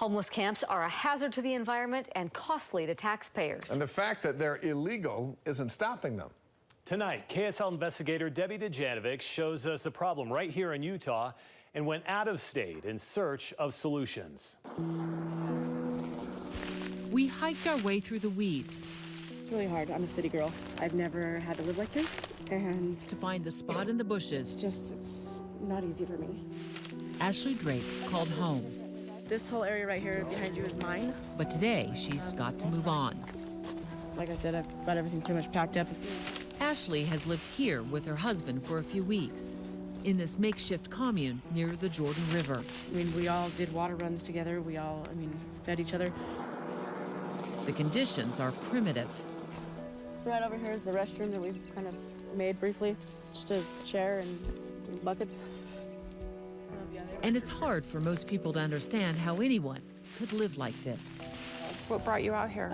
Homeless camps are a hazard to the environment and costly to taxpayers. And the fact that they're illegal isn't stopping them. Tonight, KSL investigator Debbie Dejanovic shows us a problem right here in Utah and went out of state in search of solutions. We hiked our way through the weeds. It's really hard. I'm a city girl. I've never had to live like this, and to find the spot in the bushes. It's not easy for me. Ashley Drake called home. This whole area right here behind you is mine. But today, she's got to move on. Like I said, I've got everything pretty much packed up. Ashley has lived here with her husband for a few weeks in this makeshift commune near the Jordan River. I mean, we all did water runs together. We all, fed each other. The conditions are primitive. So right over here is the restroom that we've kind of made briefly. Just a chair and buckets. And it's hard for most people to understand how anyone could live like this. What brought you out here?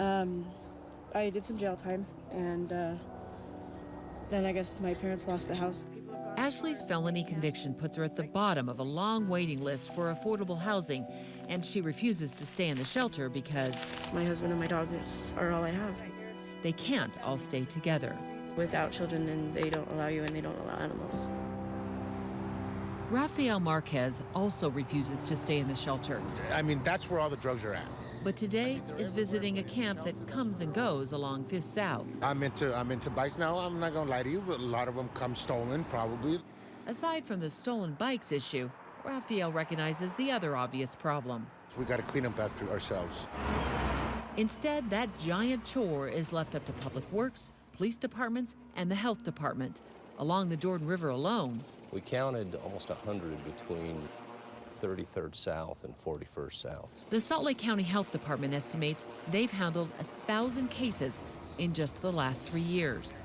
I did some jail time, and then I guess my parents lost the house. Ashley's felony conviction puts her at the bottom of a long waiting list for affordable housing, and she refuses to stay in the shelter because my husband and my dog are all I have. They can't all stay together. Without children, and they don't allow you, and they don't allow animals. Rafael Marquez also refuses to stay in the shelter. That's where all the drugs are at. But today is visiting a camp that comes and goes along Fifth South. I'm into bikes now. I'm not gonna lie to you, but a lot of them come stolen, probably. Aside from the stolen bikes issue, Rafael recognizes the other obvious problem. We got to clean up after ourselves. Instead, that giant chore is left up to Public Works, police departments, and the health department. Along the Jordan River alone, we counted almost 100 between 33rd South and 41st South. The Salt Lake County Health Department estimates they've handled 1,000 cases in just the last 3 years.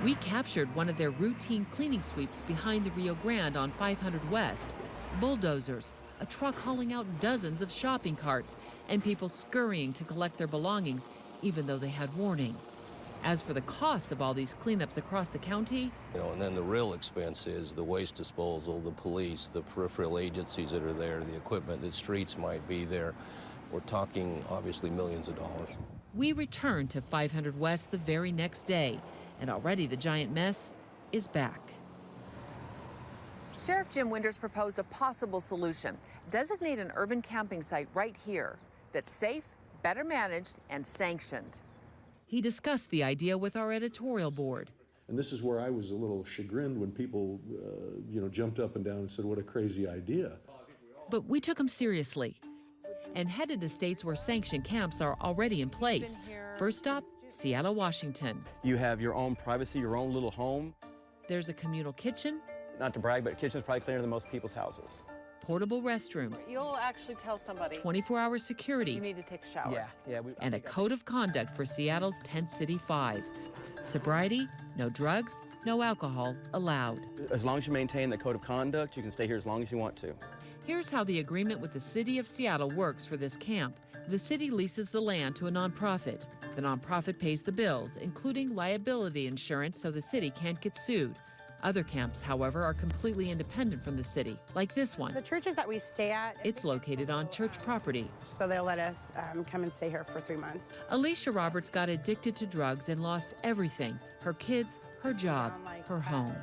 We captured one of their routine cleaning sweeps behind the Rio Grande on 500 West. Bulldozers, a truck hauling out dozens of shopping carts, and people scurrying to collect their belongings, even though they had warning. As for the costs of all these cleanups across the county, and then the real expense is the waste disposal, the police, the peripheral agencies that are there, the equipment, the streets might be there. We're talking, obviously, millions of dollars. We returned to 500 West the very next day, and already the giant mess is back. Sheriff Jim Winters proposed a possible solution. Designate an urban camping site right here that's safe, better managed, and sanctioned. He discussed the idea with our editorial board. And this is where I was a little chagrined when people, jumped up and down and said, what a crazy idea. But we took him seriously and headed to states where sanctioned camps are already in place. First stop, Seattle, Washington. You have your own privacy, your own little home. There's a communal kitchen. Not to brag, but the kitchen's probably cleaner than most people's houses. Portable restrooms. You'll actually tell somebody 24-hour security. You need to take a shower. Yeah. And a code of conduct for Seattle's Tent City 5. Sobriety, no drugs, no alcohol allowed. As long as you maintain the code of conduct, you can stay here as long as you want to. Here's how the agreement with the city of Seattle works for this camp. The city leases the land to a nonprofit. The nonprofit pays the bills, including liability insurance so the city can't get sued. Other camps, however, are completely independent from the city, like this one. The churches that we stay at, it's located on church property. So they'll let us come and stay here for 3 months. Alicia Roberts got addicted to drugs and lost everything: her kids, her job, her home.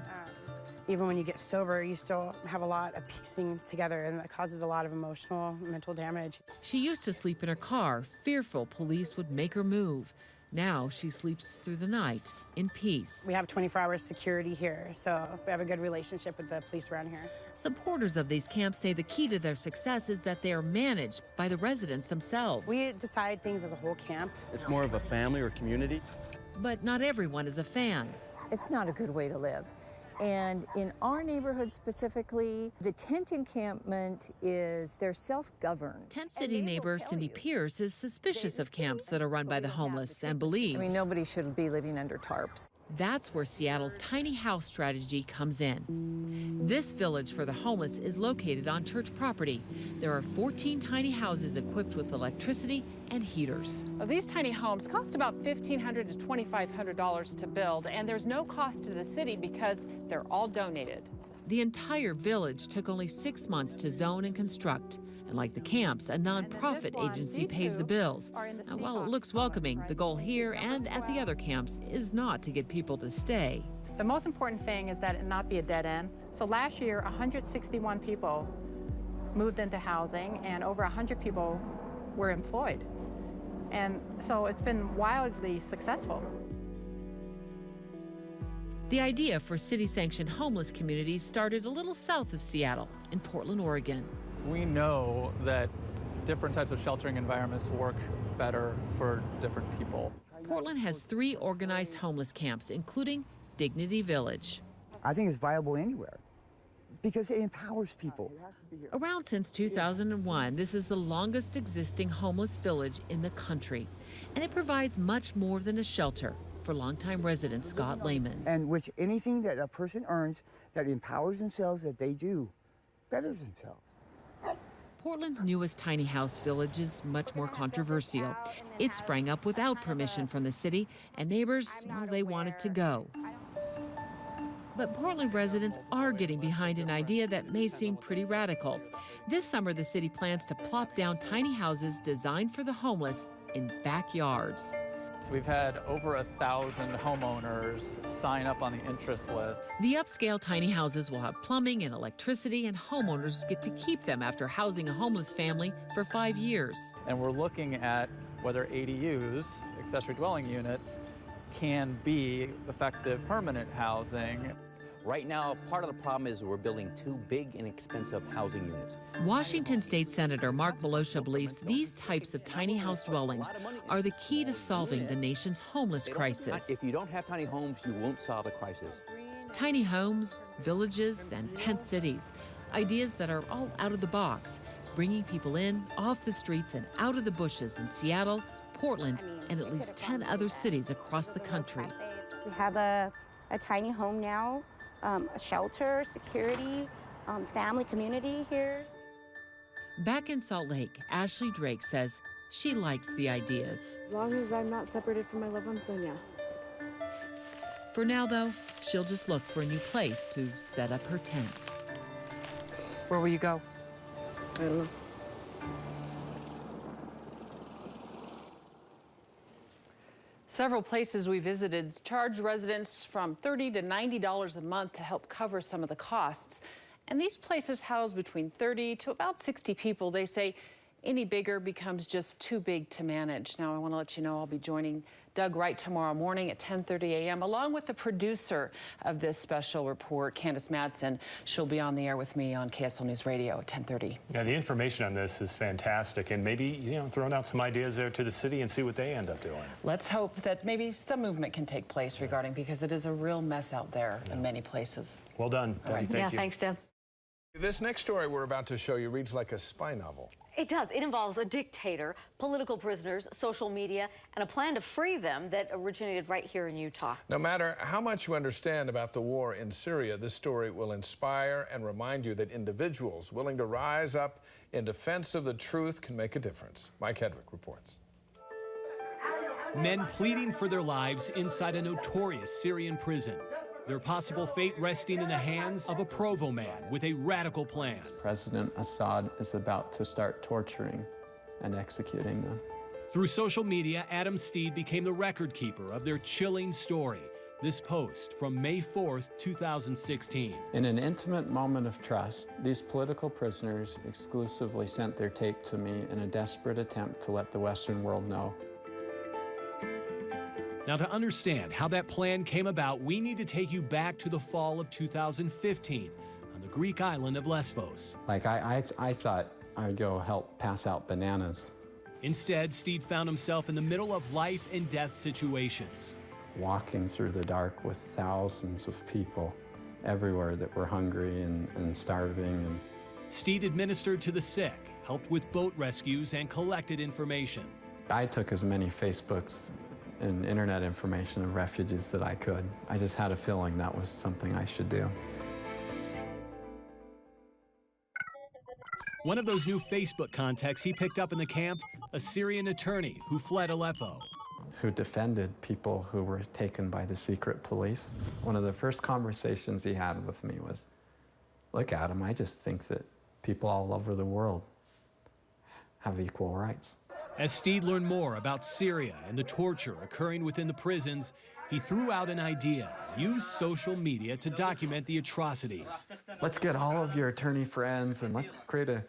Even when you get sober, you still have a lot of piecing together, and that causes a lot of emotional, mental damage. She used to sleep in her car, fearful police would make her move. Now she sleeps through the night in peace. We have 24-hour security here, so we have a good relationship with the police around here. Supporters of these camps say the key to their success is that they are managed by the residents themselves. We decide things as a whole camp. It's more of a family or community. But not everyone is a fan. It's not a good way to live. And in our neighborhood specifically, the tent encampment they're self-governed. Tent City neighbor Cindy Pierce is suspicious of camps that are run by the homeless and believes nobody should be living under tarps. That's where Seattle's tiny house strategy comes in. This village for the homeless is located on church property. There are 14 tiny houses equipped with electricity and heaters. Well, these tiny homes cost about $1,500 to $2,500 to build, and there's no cost to the city because they're all donated. The entire village took only 6 months to zone and construct. And like the camps, a nonprofit agency pays the bills. And while it looks welcoming, the goal here and at the other camps is not to get people to stay. The most important thing is that it not be a dead end. So last year, 161 people moved into housing and over 100 people were employed. And so it's been wildly successful. The idea for city-sanctioned homeless communities started a little south of Seattle, in Portland, Oregon. We know that different types of sheltering environments work better for different people. Portland has 3 organized homeless camps, including Dignity Village. I think it's viable anywhere because it empowers people. Around since 2001, this is the longest existing homeless village in the country, and it provides much more than a shelter for longtime resident Scott Lehman. And with anything that a person earns that empowers themselves, that they do, betters themselves. Portland's newest tiny house village is much more controversial. It sprang up without permission from the city, and neighbors, well, they wanted to go. But Portland residents are getting behind an idea that may seem pretty radical. This summer, the city plans to plop down tiny houses designed for the homeless in backyards. So we've had over 1,000 homeowners sign up on the interest list. The upscale tiny houses will have plumbing and electricity, and homeowners get to keep them after housing a homeless family for 5 years. And we're looking at whether ADUs, accessory dwelling units, can be effective permanent housing. Right now, part of the problem is we're building too big and expensive housing units. Washington State Senator Mark Volosha believes these types of tiny house dwellings are the key to solving the nation's homeless crisis. If you don't have tiny homes, you won't solve the crisis. Tiny homes, villages, and tent cities, ideas that are all out of the box, bringing people in, off the streets, and out of the bushes in Seattle, Portland, and at least 10 other cities across the country. We have a tiny home now, a shelter, security, family, community here. Back in Salt Lake, Ashley Drake says she likes the ideas. As long as I'm not separated from my loved ones, then yeah. For now, though, she'll just look for a new place to set up her tent. Where will you go? I don't know. Several places we visited charge residents from $30 to $90 a month to help cover some of the costs. And these places house between 30 to about 60 people. They say any bigger becomes just too big to manage. Now, I want to let you know I'll be joining Doug Wright tomorrow morning at 10:30 a.m. along with the producer of this special report, Candace Madsen. She'll be on the air with me on KSL News Radio at 10:30. Yeah, the information on this is fantastic, and maybe, throwing out some ideas there to the city and see what they end up doing. Let's hope that maybe some movement can take place regarding, because it is a real mess out there in many places. Well done, Debbie. Thank you. Thanks, Deb. This next story we're about to show you reads like a spy novel. It does. It involves a dictator, political prisoners, social media, and a plan to free them that originated right here in Utah. No matter how much you understand about the war in Syria, this story will inspire and remind you that individuals willing to rise up in defense of the truth can make a difference. Mike Hedrick reports. Men pleading for their lives inside a notorious Syrian prison. Their possible fate resting in the hands of a Provo man with a radical plan. President Assad is about to start torturing and executing them. Through social media, Adam Steed became the record keeper of their chilling story. This post from May 4th, 2016. In an intimate moment of trust, these political prisoners exclusively sent their tape to me in a desperate attempt to let the Western world know. Now, to understand how that plan came about, we need to take you back to the fall of 2015 on the Greek island of Lesbos. Like, I thought I'd go help pass out bananas. Instead, Steed found himself in the middle of life and death situations. Walking through the dark with thousands of people everywhere that were hungry and starving. Steed administered to the sick, helped with boat rescues, and collected information. I took as many Facebooks and internet information of refugees that I could. I just had a feeling that was something I should do. One of those new Facebook contacts he picked up in the camp, a Syrian attorney who fled Aleppo. Who defended people who were taken by the secret police. One of the first conversations he had with me was, look, Adam, I just think that people all over the world have equal rights. As Steed learned more about Syria and the torture occurring within the prisons, he threw out an idea: use social media to document the atrocities. Let's get all of your attorney friends and let's create a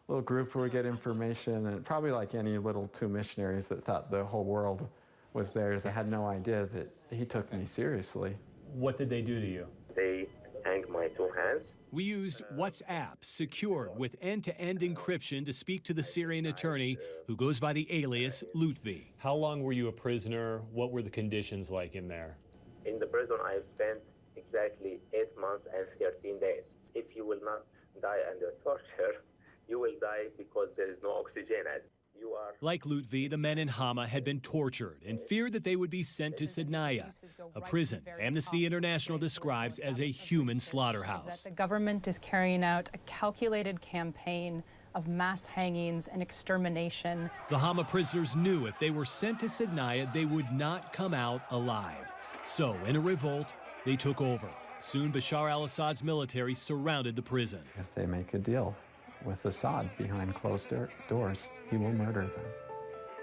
little group where we get information. And probably like any little two missionaries that thought the whole world was theirs, I had no idea that he took me seriously. What did they do to you? They hanged my two hands. We used WhatsApp, secured with end-to-end encryption, to speak to the Syrian attorney who goes by the alias Lutfi. How long were you a prisoner? What were the conditions like in there? In the prison, I have spent exactly 8 months and 13 days. If you will not die under torture, you will die because there is no oxygen. As you are. Like Lutfi, the men in Hama had been tortured and feared that they would be sent to Sednaya, a prison Amnesty International describes as a human slaughterhouse. The government is carrying out a calculated campaign of mass hangings and extermination. The Hama prisoners knew if they were sent to Sednaya, they would not come out alive. So, in a revolt, they took over. Soon, Bashar al-Assad's military surrounded the prison. If they make a deal with Assad behind closed doors, he will murder them.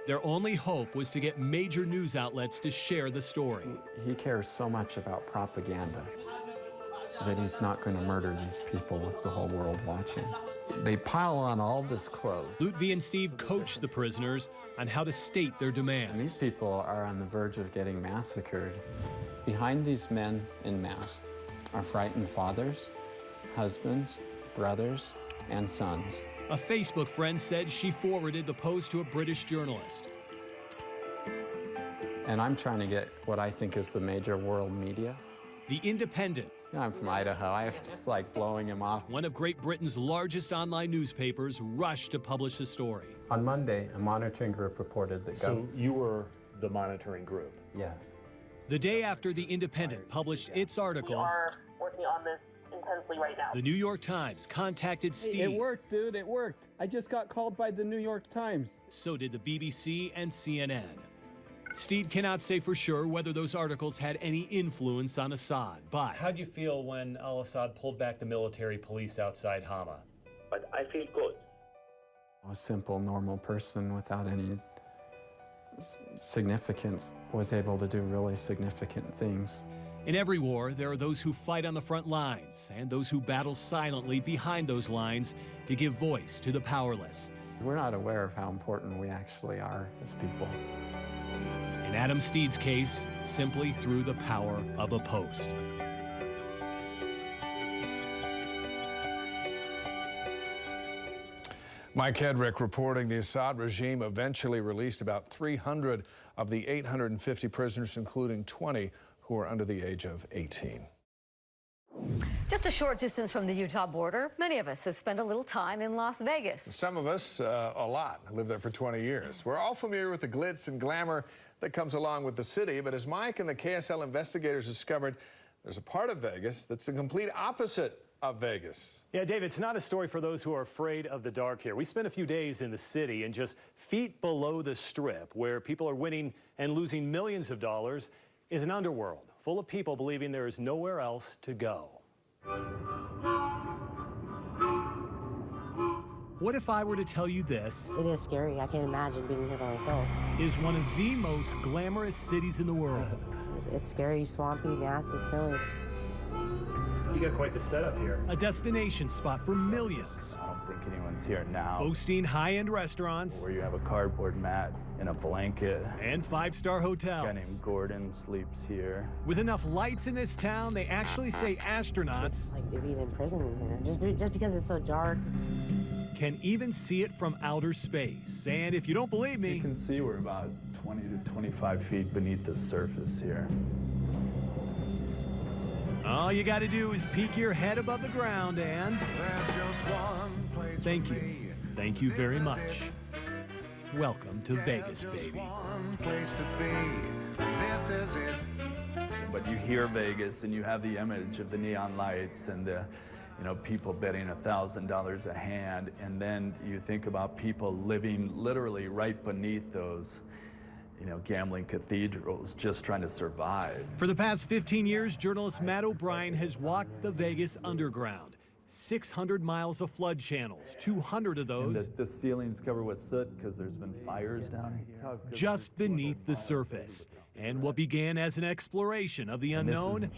Their only hope was to get major news outlets to share the story. He cares so much about propaganda that he's not going to murder these people with the whole world watching. They pile on all this clothes. Lutfi and Steve coached the prisoners on how to state their demands. And these people are on the verge of getting massacred. Behind these men in masks are frightened fathers, husbands, brothers, and sons. A Facebook friend said she forwarded the post to a British journalist. And I'm trying to get what I think is the major world media. The Independent. I'm from Idaho. I have just like blowing him off. One of Great Britain's largest online newspapers rushed to publish the story. On Monday, a monitoring group reported that... So you were the monitoring group? Yes. The day after The Independent published its article... We are working on this intensely right now. The New York Times contacted Steve. It worked, dude. It worked. I just got called by the New York Times. So did the BBC and CNN. Steve cannot say for sure whether those articles had any influence on Assad, but... How'd you feel when al-Assad pulled back the military police outside Hama? But I feel good. A simple, normal person without any significance was able to do really significant things. In every war, there are those who fight on the front lines and those who battle silently behind those lines to give voice to the powerless. We're not aware of how important we actually are as people. In Adam Steed's case, simply through the power of a post. Mike Hedrick reporting the Assad regime eventually released about 300 of the 850 prisoners, including 20 who are under the age of 18. Just a short distance from the Utah border, many of us have spent a little time in Las Vegas. Some of us, a lot. I lived there for 20 years. We're all familiar with the glitz and glamour that comes along with the city, but as Mike and the KSL investigators discovered, there's a part of Vegas that's the complete opposite of Vegas. Yeah, Dave, it's not a story for those who are afraid of the dark here. We spent a few days in the city, and just feet below the Strip, where people are winning and losing millions of dollars, is an underworld full of people believing there is nowhere else to go. What if I were to tell you this? It is scary. I can't imagine being here by myself. Is one of the most glamorous cities in the world. It's scary, swampy, nasty, smelly. You got quite the setup here. A destination spot for millions. I don't think anyone's here now. Boasting high-end restaurants. Where you have a cardboard mat and a blanket. And five-star hotels. A guy named Gordon sleeps here. With enough lights in this town, they actually say astronauts... It's like being in prison here, just because it's so dark. ...can even see it from outer space. And if you don't believe me... You can see we're about 20 to 25 feet beneath the surface here. All you got to do is peek your head above the ground and... Thank you. Thank you very much. Welcome to Vegas, baby. But you hear Vegas and you have the image of the neon lights and the, people betting $1,000 a hand, and then you think about people living literally right beneath those gambling cathedrals, just trying to survive. For the past 15 years, journalist Matt O'Brien has walked the Vegas underground, 600 miles of flood channels, 200 of those And the ceiling's covered with soot because there's been fires down here. just beneath the surface. And what began as an exploration of the unknown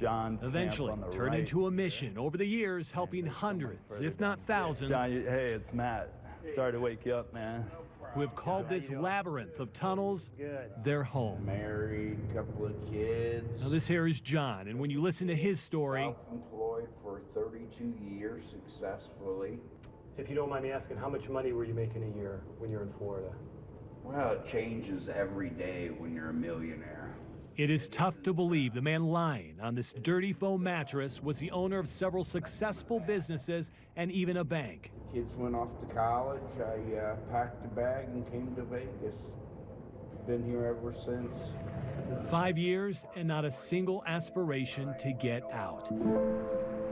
eventually turned into a mission over the years, helping hundreds, if not thousands, John, hey, it's Matt. Sorry to wake you up, man. who have called this labyrinth of tunnels their home. Married, couple of kids. Now this here is John, and when you listen to his story, Self-employed for 32 years successfully. If you don't mind me asking, how much money were you making a year when you're in Florida? Well, it changes every day when you're a millionaire. it is tough to believe the man lying on this dirty foam mattress was the owner of several successful businesses and even a bank. Kids went off to college. I packed a bag and came to Vegas. Been here ever since. 5 years and not a single aspiration to get out.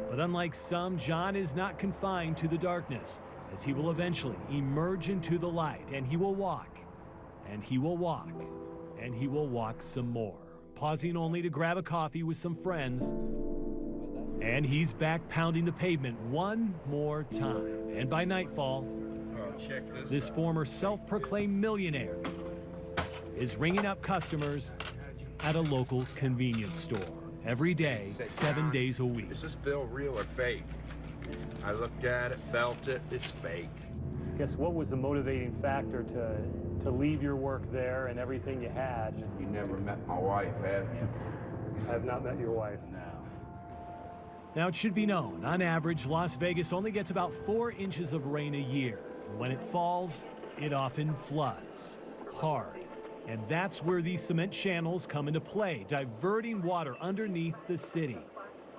But unlike some, John is not confined to the darkness, as he will eventually emerge into the light, and he will walk, and he will walk, and he will walk some more, pausing only to grab a coffee with some friends. And he's back pounding the pavement one more time. And by nightfall, this former self-proclaimed millionaire is ringing up customers at a local convenience store every day, 7 days a week. Does this feel real or fake? I looked at it, felt it, it's fake. Guess what was the motivating factor to leave your work there and everything you had? You never met my wife, have you? I have not met your wife. No. Now, it should be known, on average, Las Vegas only gets about 4 inches of rain a year. And when it falls, it often floods hard. And that's where these cement channels come into play, diverting water underneath the city.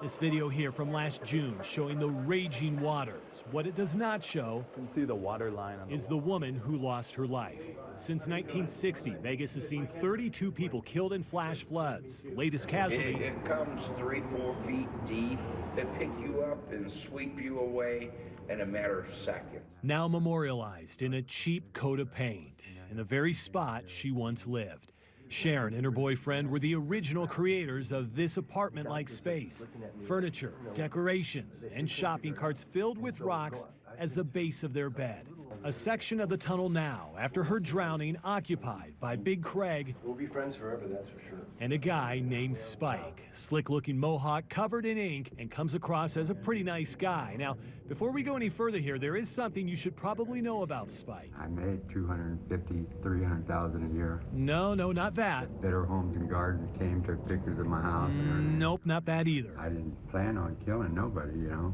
This video here from last June showing the raging waters. What it does not show You can see the water line on is the woman who lost her life. Since 1960, Vegas has seen 32 people killed in flash floods. Latest casualty. It comes 3-4 feet deep. They pick you up and sweep you away in a matter of seconds. Now memorialized in a cheap coat of paint, in the very spot she once lived. Sharon and her boyfriend were the original creators of this apartment-like space. Furniture, decorations, and shopping carts filled with rocks as the base of their bed. A section of the tunnel now, after her drowning, occupied by Big Craig. We'll be friends forever, that's for sure. And a guy named Spike. Slick-looking mohawk covered in ink and comes across as a pretty nice guy. Now, before we go any further here, there is something you should probably know about Spike. I made $250,000, $300,000 a year. No, not that. Better Homes and Gardens came, took pictures of my house. And nope, not that either. I didn't plan on killing nobody, you know.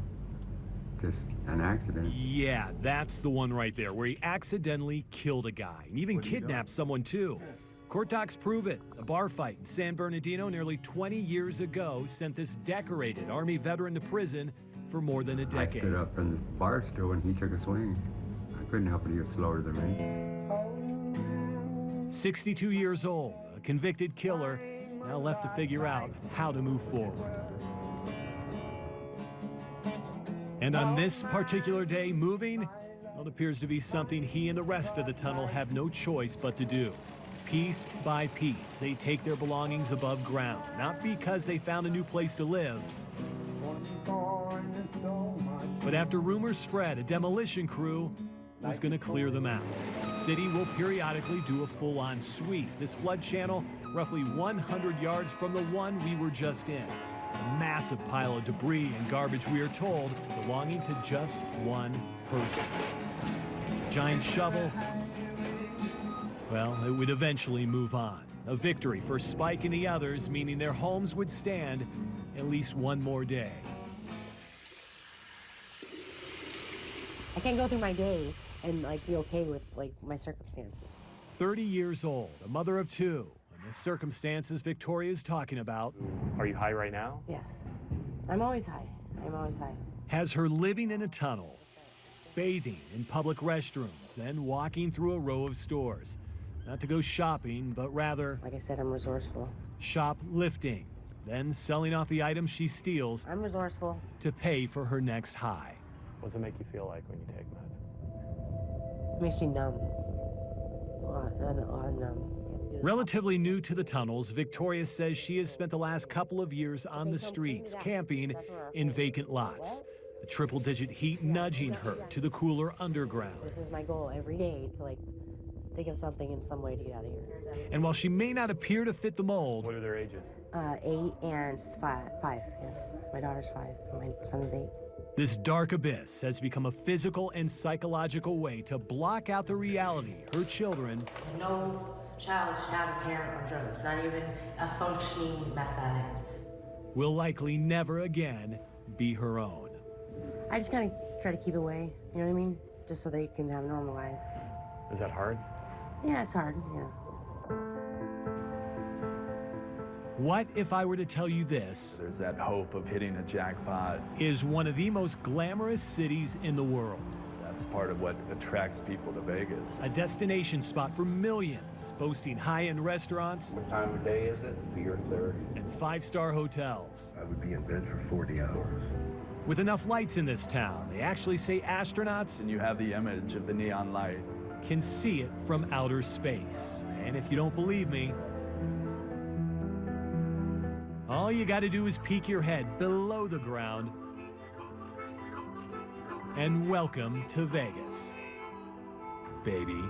Just an accident. Yeah, that's the one right there, where he accidentally killed a guy and even kidnapped someone too. Court docs prove it. A bar fight in San Bernardino nearly 20 years ago sent this decorated Army veteran to prison for more than a decade. I stood up from the bar stool and he took a swing. I couldn't help it, he was slower than me. 62 years old, a convicted killer, now left to figure out how to move forward. And on this particular day, moving, well, it appears to be something he and the rest of the tunnel have no choice but to do. Piece by piece, they take their belongings above ground, not because they found a new place to live, but after rumors spread, a demolition crew was going to clear them out. The city will periodically do a full-on sweep. This flood channel, roughly 100 yards from the one we were just in. A massive pile of debris and garbage, we are told, belonging to just one person. Giant shovel, well, it would eventually move on. A victory for Spike and the others, meaning their homes would stand at least one more day. I can't go through my day and be okay with my circumstances. 30 years old, a mother of 2. The circumstances Victoria's talking about. Are you high right now? Yes. I'm always high. I'm always high. Has her living in a tunnel, bathing in public restrooms, then walking through a row of stores. Not to go shopping, but rather... Like I said, I'm resourceful. Shoplifting, then selling off the items she steals. I'm resourceful. To pay for her next high. What does it make you feel like when you take meth? It makes me numb. A lot numb. Relatively new to the tunnels, Victoria says she has spent the last couple of years on the streets, camping in vacant lots. the triple-digit heat nudging her to the cooler underground. This is my goal every day, to like think of something in some way to get out of here. And while she may not appear to fit the mold, What are their ages? 8 and 5. Yes, my daughter's 5. My son is 8. this dark abyss has become a physical and psychological way to block out the reality her children No child should have a parent on drugs, not even a functioning meth addict. will likely never again be her own. I just kind of try to keep away, you know what I mean? Just so they can have normal lives. Is that hard? Yeah, it's hard, yeah. What if I were to tell you this There's that hope of hitting a jackpot. is one of the most glamorous cities in the world? That's part of what attracts people to Vegas. A destination spot for millions, boasting high-end restaurants. What time of day is it? Be your third. And five-star hotels. I would be in bed for 40 hours. With enough lights in this town, they actually say astronauts And you have the image of the neon light. can see it from outer space. And if you don't believe me, all you got to do is peek your head below the ground and welcome to Vegas, baby.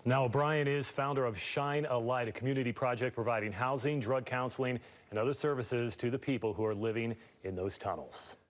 Now, O'Brien is founder of Shine a Light, a community project providing housing, drug counseling, and other services to the people who are living in those tunnels.